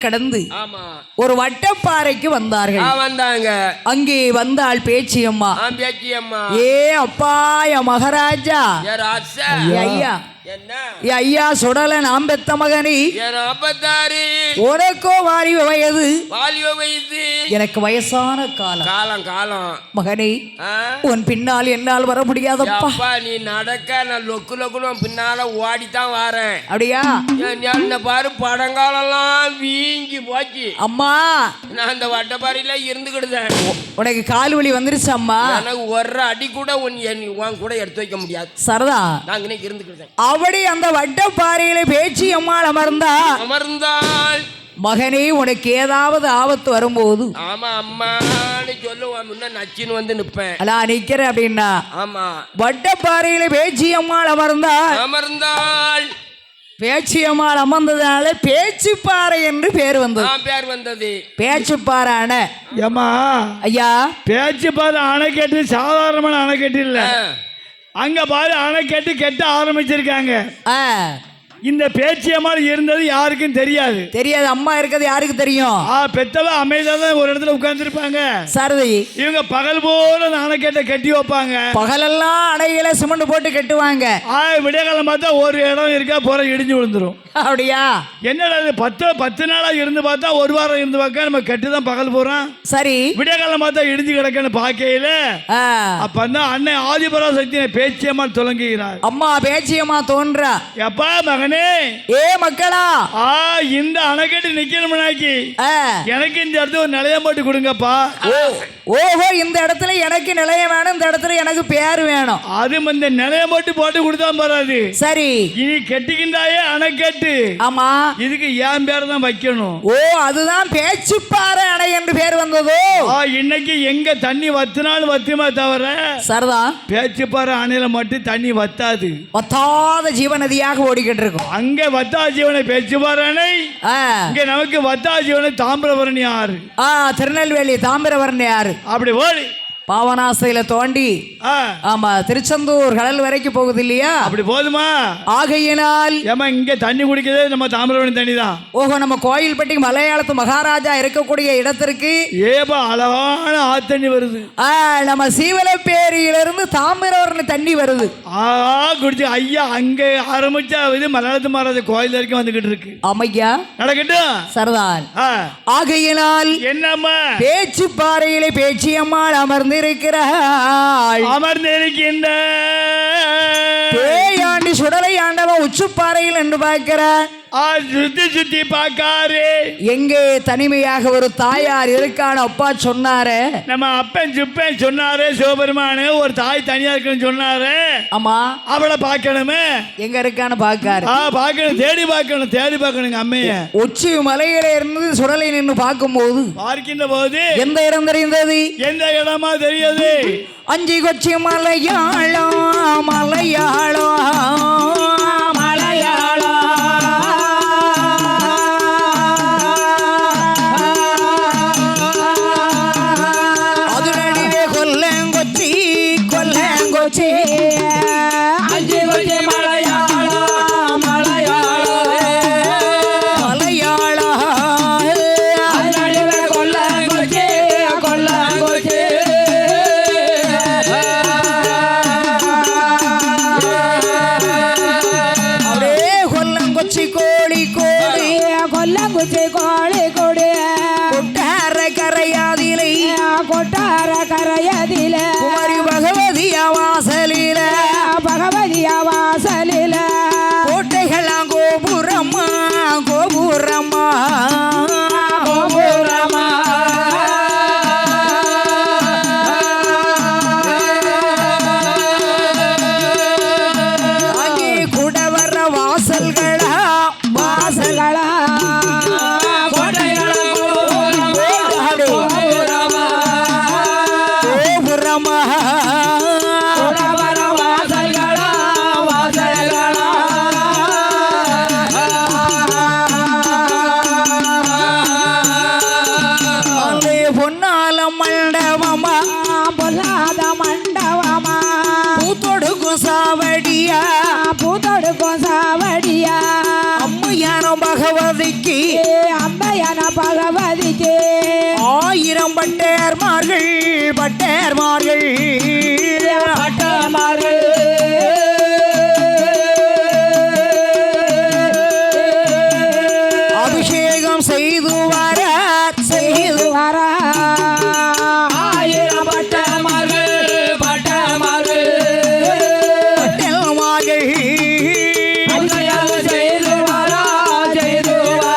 கடந்து ஒரு வட்டப்பாறைக்கு வந்தாங்க. அங்கே வந்தாள் பேச்சியம்மா. ஏ அப்பா ய மகாராஜா, ஐயா சுடல நாம் பெத்த மகனி, உனக்கோ வாலிப வயது, எனக்கு வயசான காலம் மகனே, உன் பின்னால் என்னால் வர முடியாதப்பா. நீ நடக்க நான் லொக்கு லொக்குன்னு பின்னால ஓடித்தான் வரேன். அப்படியா? பாரு படங்காலெல்லாம் வீங்கி போச்சு அம்மா. நான் அந்த வட்டப்பாறையில இருந்துக்கிடுதேன். உனக்கு கால் வலி வந்துருச்சு அம்மா. எனக்கு ஒரு அடி கூட உன் கூட எடுத்து வைக்க முடியாது. சரதா, நாங்க இன்னைக்கு இருந்துக்கிட்டேன். அப்படி அந்த வட்டப்பாறையில பேச்சு அம்மாள் அமர்ந்தாள். மகனே, உனக்கு ஏதாவது ஆபத்து வரும்போது ஆமா அம்மான்னு சொல்லுவான். முன்ன நச்சின்னு வந்து நிப்பேன். அதான் நிக்கிறேன் அப்படின்னா. ஆமா, வட்டப்பாறையில பேச்சு அம்மாள் அமர்ந்தாள். பேச்சியம்மாள் அமர்ந்ததுனால பேச்சுப்பாறை என்று பேர் வந்தது. பேச்சுப்பாறை ஏமா ஐயா, பேச்சுப்பாறை அணைக்கட்டு சாதாரணமான அணைக்கட்டு இல்ல. அங்க பாரு அணைக்கட்டு கெட்ட ஆரம்பிச்சிருக்காங்க. இந்த பேச்சியம்மாள் இருந்தது யாருக்கும் தெரியாது. அம்மா இருக்கிறது யாருக்கு தெரியும்? பெத்தவ அமைதியாக ஒரு இடத்துல உட்கார்ந்துருப்பாங்க. சரதி, இவங்க பகல் போல அணைக்கட்டை கட்டி வைப்பாங்க. பகலெல்லாம் அணையில சிமெண்ட் போட்டு கட்டுவாங்க. விடியகாலம் பார்த்தா ஒரு இடம் இருக்கா போற இடிஞ்சு விழுந்துரும். அப்படியா? என்னடா 10 நாளா இருந்து பார்த்தா ஒரு வாரம் இருந்து பார்க்க நம்ம கட்டுதான் பகல் போறோம். சரி, விடியகாலம் பார்த்தா இடிஞ்சு கிடக்குன்னு பாக்கையில அப்பதான் அண்ணன் ஆதிபராசக்தி பேச்சியம்மாள் தொடங்குகிறார். அம்மா பேச்சியம்மா தோன்றா. எப்பா மகனே, ஏ மக்களா, இந்த அணைக்கட்டு நிக்கணும்னாக்கி எனக்கு இந்த இடத்துல ஒரு நிலையம் போட்டு கொடுங்கப்பா. ஓஹோ, இந்த இடத்துல எனக்கு நிலையம் வேணும், இந்த இடத்துல எனக்கு பேர் வேணும். அது இந்த நிலையம் போட்டு கொடுத்தா போறாது. சரி, இனி கெட்டிக்கின்றாயே அணைக்கட்டு. ஆமா, இதுக்கு என் பேர் தான் வைக்கணும். ஓ, அதுதான் பேச்சுப்பாறை அணை என்று பேர் வந்ததோ. இன்னைக்கு எங்க தண்ணி வத்தினாலும் வத்துமா தவிர சரதா, பேச்சுப்பாறை அணையில மட்டும் தண்ணி வத்தாது. வத்தாத ஜீவநதியாக ஓடிக்கிட்டு இருக்கும். அங்க வத்தா ஜீவனை பேச்சுப்பாறை அணை, இங்க நமக்கு வத்தா ஜீவனை தாமிரபரணி ஆறு. திருநெல்வேலி தாமிரபரணி ஆறு. அப்படி ஓடி பாவனாசையில தோண்டி ஆமா திருச்செந்தூர் கடல் வரைக்கும் போகுது இல்லையா? அப்படி போதுமா? ஆகையினால் இங்க தண்ணி குடிக்கிறதே நம்ம தாமிரபரணி தண்ணி தான். ஓஹோ, நம்ம கோயில்பட்டி மலையாளத்து மகாராஜா இருக்கக்கூடிய இடத்திற்கு ஏபா அழகான ஆத்தண்ணி வருது. நம்ம சீவலப்பேரியிலிருந்து தாமிரபரணி தண்ணி வருது. குடிச்சு ஐயா அங்க ஆரம்பிச்சா இது மலையாளத்து மகாராஜா கோயில் வரைக்கும் வந்துகிட்டு இருக்கு. அமையா நடக்கட்டும் சரதான். ஆகையினால் என்னம்மா பேச்சுப்பாறையிலே பேச்சியம்மாள் அமர்ந்திருக்கின்ற பேயாண்டி சுடலை ஆண்டவன் உச்சுப்பாறையில் என்று பார்க்கிறார். சுத்தி பார்க்காரு. எங்கே தனிமையாக ஒரு தாயார் இருக்கான அப்பா சொன்னாரு. நம்ம அப்பன் சுப்பன் சொன்னாரு. சிவபெருமானு ஒரு தாய் தனியா இருக்குன்னு சொன்னாரு. ஆமா, அவளை பார்க்கணுமே. எங்க இருக்கான்னு பார்க்காரு. பார்க்கணும், தேடி பார்க்கணும். அம்மைய உச்சி மலையில இருந்து சுடலை நின்று பார்க்கும்போது பார்க்கின்ற போது எந்த இடம் தெரிந்தது? எந்த இடமா தெரியாது? அஞ்சி கொச்சி மலையாளம் பட்டேர்மார்கள் பட்டேர்மார்கள் பட்டமார்கள் அபிஷேகம் செய்து